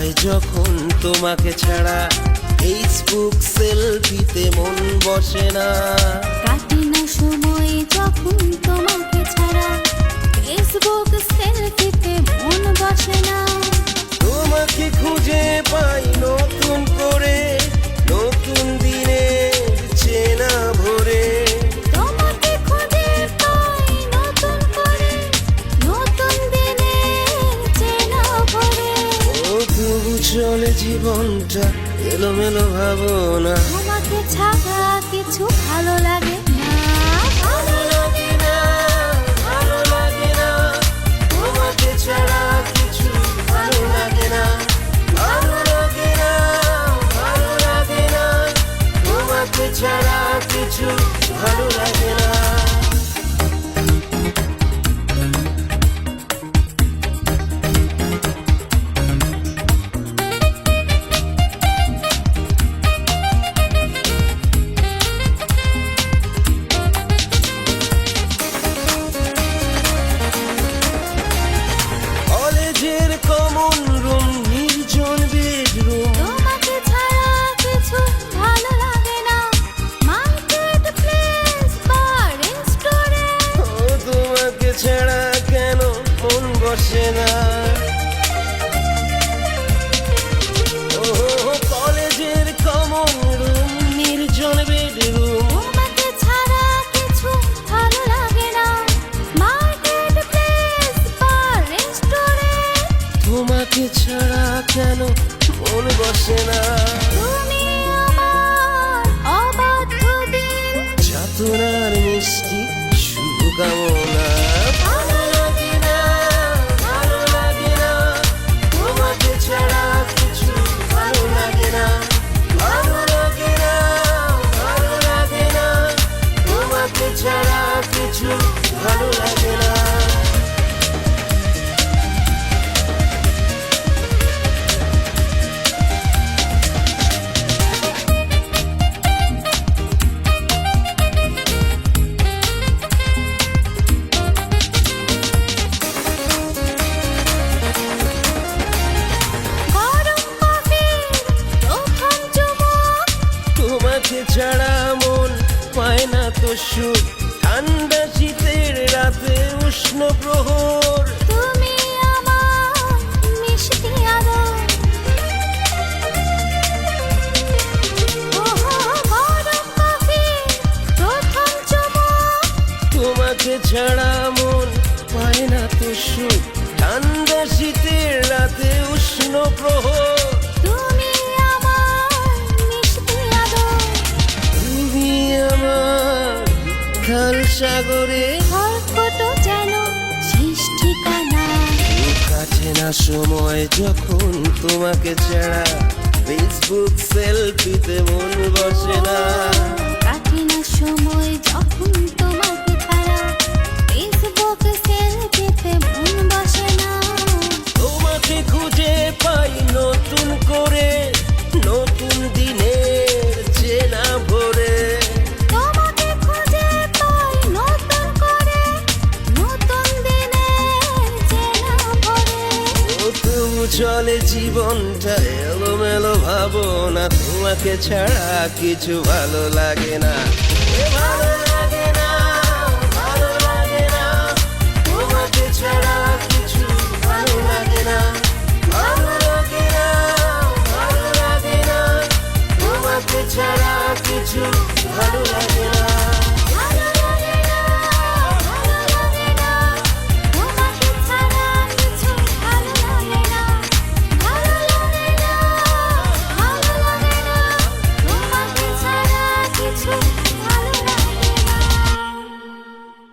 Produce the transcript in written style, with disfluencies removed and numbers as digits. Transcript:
যায় যখন তোমাকে ছাড়া ফেসবুক সেলফিতে মন বসে না। কাটে না সময় যখন তোমাকে ছাড়া ফেসবুক সেলফিতে মন বসে না। তোমাকে খুঁজে পাই নতুন করে, নতুন দিনে চেনা ভরে। তোমাকে খুঁজে পাই নতুন করে, নতুন দিনে চেনা ভরে। ও তবু চলে জীবনটা এলোমেলো ভাবনা। তোমাকে ছাড়া কিছু ভালো লাগে না, ভালো লাগে না, ভালো লাগে না, তোমাকে ছাড়া কিছু ভালো লাগে না। ভালো লাগে না, ভালো লাগে না, তোমাকে ছাড়া কিছু ভালো লাগে না। কলেজের কমন রুম, নির্জন বেডরুম। তোমাকে ছাড়া কিছু ভালো লাগে না, মার্কেট প্লেস বা রেস্টুরেন্ট। ও তোমাকে ছাড়া কেন মন বসে না। ও কলেজের কমন রুম, নির্জন বেডরুম। তোমাকে ছাড়া কিছু ভালো লাগে না, মার্কেট প্লেস বা রেস্টুরেন্ট। তোমাকে ছাড়া কেন মন বসে না। তুমি আমার অবাধ্য দিন, যাতনার মিষ্টি শুভকামনা। ভালো লাগে না, ভালো লাগে না, তোমাকে ছাড়া কিছু ভালো লাগে না। ভালো লাগে না, ভালো লাগে না, তোমাকে ছাড়া কিছু ভালো লাগে না। গরম কফির প্রথম চুমুক। তোমাকে ছাড়া মন পায় না তো সুখ। ঠান্ডা শীতের রাতে উষ্ণ প্রহর। তুমি আমার মিষ্টি আদর। ওহো, গরম কফির প্রথম চুমুক। তোমাকে ছাড়া মন পায় না তো সুখ। ঠান্ডা শীতের রাতে উষ্ণ প্রহর। তুমি আমার মিষ্টি আদর। তুমি আমার খাল সাগরে খড়কুটো যেন শেষ ঠিকানা। কাটে না সময় যখন তোমাকে ছাড়া ফেসবুক সেলফিতে মন বসে না। কাটে না সময় যখন তোমাকে ছাড়া ফেসবুক সেলফিতে মন বসে না। তোমাকে খুঁজে পাই নতুন করে, নতুন দিনের চেনা ভরে। তোমাকে খুঁজে পাই নতুন করে, নতুন দিনে চেনা ভরে। ও তবু চলে জীবনটা এলোমেলো ভাবনা। তোমাকে ছাড়া কিছু ভালো লাগে না। এ ভালো